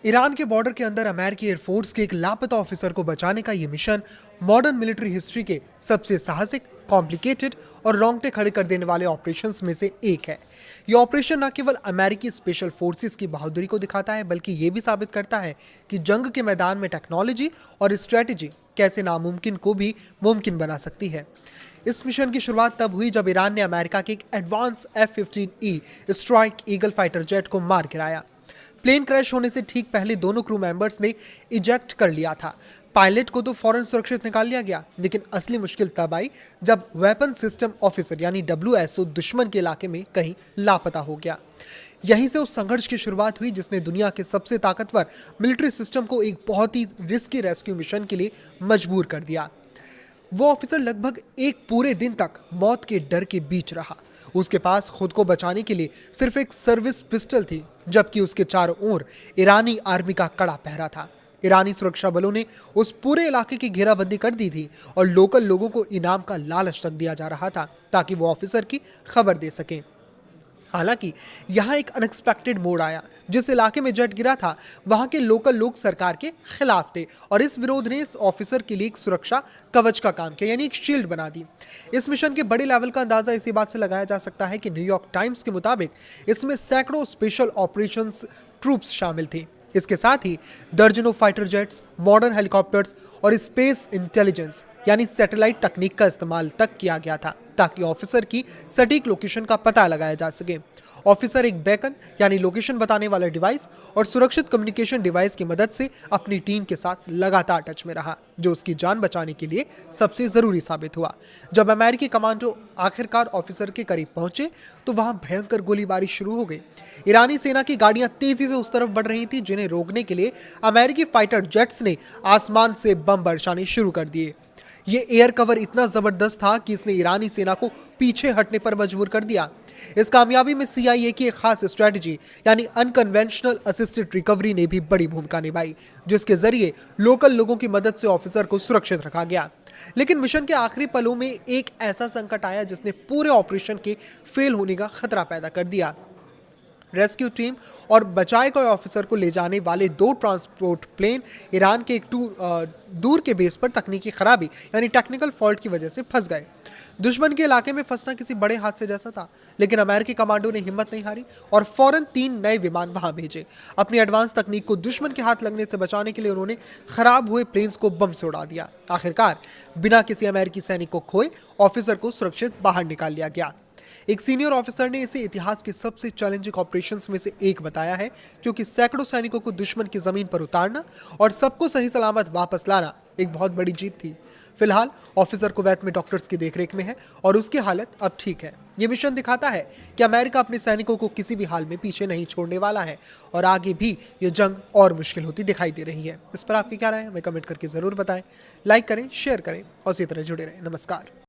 Iran के border के अंदर अमेरिकी एयरफोर्स के एक लापता ऑफिसर को बचाने का यह मिशन मॉडर्न मिलिट्री हिस्ट्री के सबसे साहसिक, कॉम्प्लिकेटेड और रोंगटे खड़े कर देने वाले ऑपरेशंस में से एक है। यह ऑपरेशन न केवल अमेरिकी स्पेशल फोर्सेस की बहादुरी को दिखाता है, बल्कि यह भी साबित करता है कि जंग के मैदान में टेक्नोलॉजी और स्ट्रेटेजी कैसे नामुमकिन को भी मुमकिन बना सकती है। इस मिशन की शुरुआत तब हुई जब ईरान ने अमेरिका के एक advance F-15E strike eagle fighter jet को मार गिराया। प्लेन क्रैश होने से ठीक पहले दोनों क्रू मेंबर्स ने इजेक्ट कर लिया था। पायलट को तो फौरन सुरक्षित निकाल लिया गया, लेकिन असली मुश्किल तब आई जब वेपन सिस्टम ऑफिसर यानी WSO दुश्मन के इलाके में कहीं लापता हो गया। यहीं से उस संघर्ष की शुरुआत हुई जिसने दुनिया के सबसे ताकतवर मिलिट्री सिस्टम को एक बहुत ही रिस्की रेस्क्यू मिशन के लिए मजबूर कर दिया। वो ऑफिसर लगभग एक पूरे दिन तक मौत के डर के बीच रहा। उसके पास खुद को बचाने के लिए सिर्फ एक सर्विस पिस्टल थी, जबकि उसके चारों ओर ईरानी आर्मी का कड़ा पहरा था। ईरानी सुरक्षा बलों ने उस पूरे इलाके की घेराबंदी कर दी थी और लोकल लोगों को इनाम का लालच तक दिया जा रहा था ताकि वो ऑफिसर की खबर दे सकें। हालांकि यहाँ एक अनएक्सपेक्टेड मोड़ आया। जिस इलाके में जेट गिरा था वहां के लोकल लोग सरकार के खिलाफ थे और इस विरोध ने इस ऑफिसर के लिए एक सुरक्षा कवच का काम किया, यानी एक शील्ड बना दी। इस मिशन के बड़े लेवल का अंदाजा इसी बात से लगाया जा सकता है कि न्यूयॉर्क टाइम्स के मुताबिक इसमें सैकड़ों स्पेशल ऑपरेशंस ट्रूप्स शामिल थे। इसके साथ ही दर्जनों फाइटर जेट्स, मॉडर्न हेलीकॉप्टर्स और स्पेस इंटेलिजेंस यानी सैटेलाइट तकनीक का इस्तेमाल तक किया गया था ताकि ऑफिसर की सटीक लोकेशन का पता लगाया जा सके। ऑफिसर एक बेकन यानी लोकेशन बताने वाला डिवाइस और सुरक्षित कम्युनिकेशन डिवाइस की मदद से अपनी टीम के साथ लगातार टच में रहा, जो उसकी जान बचाने के लिए सबसे जरूरी साबित हुआ। जब अमेरिकी कमांडो आखिरकार ऑफिसर के करीब पहुंचे तो वहां भयंकर गोलीबारी शुरू हो गई। ईरानी सेना की गाड़ियां तेजी से उस तरफ बढ़ रही थी, जिन्हें रोकने के लिए अमेरिकी फाइटर जेट्स ने आसमान से बम बरसाने शुरू कर दिए। ये एयर कवर इतना जबरदस्त था कि इसने ईरानी सेना को पीछे हटने पर मजबूर कर दिया। इस कामयाबी में CIA की एक खास स्ट्रेटजी यानी अनकन्वेंशनल असिस्टेड रिकवरी ने भी बड़ी भूमिका निभाई, जिसके जरिए लोकल लोगों की मदद से ऑफिसर को सुरक्षित रखा गया। लेकिन मिशन के आखिरी पलों में एक ऐसा संकट आया जिसने पूरे ऑपरेशन के फेल होने का खतरा पैदा कर दिया। रेस्क्यू टीम और बचाए गए ऑफिसर को ले जाने वाले 2 ट्रांसपोर्ट प्लेन ईरान के एक दूर के बेस पर तकनीकी खराबी यानी टेक्निकल फॉल्ट की वजह से फंस गए। दुश्मन के इलाके में फंसना किसी बड़े हादसे जैसा था, लेकिन अमेरिकी कमांडो ने हिम्मत नहीं हारी और फौरन 3 नए विमान वहां भेजे। अपनी एडवांस तकनीक को दुश्मन के हाथ लगने से बचाने के लिए उन्होंने खराब हुए प्लेन्स को बम से उड़ा दिया। आखिरकार बिना किसी अमेरिकी सैनिक को खोए ऑफिसर को सुरक्षित बाहर निकाल लिया गया। एक सीनियर ऑफिसर ने इसे इतिहास के सबसे चैलेंजिंग ऑपरेशंस में से एक बताया है, क्योंकि सैकड़ों सैनिकों को दुश्मन की जमीन पर उतारना और सबको सही सलामत वापस लाना एक बहुत बड़ी जीत थी। फिलहाल ऑफिसर कुवैत में डॉक्टर्स की देखरेख में है और उसकी हालत अब ठीक है। ये मिशन दिखाता है कि अमेरिका अपने सैनिकों को किसी भी हाल में पीछे नहीं छोड़ने वाला है और आगे भी ये जंग और मुश्किल होती दिखाई दे रही है। इस पर आपकी क्या राय है हमें कमेंट करके जरूर बताएं। लाइक करें, शेयर करें और इसी तरह जुड़े रहें। नमस्कार।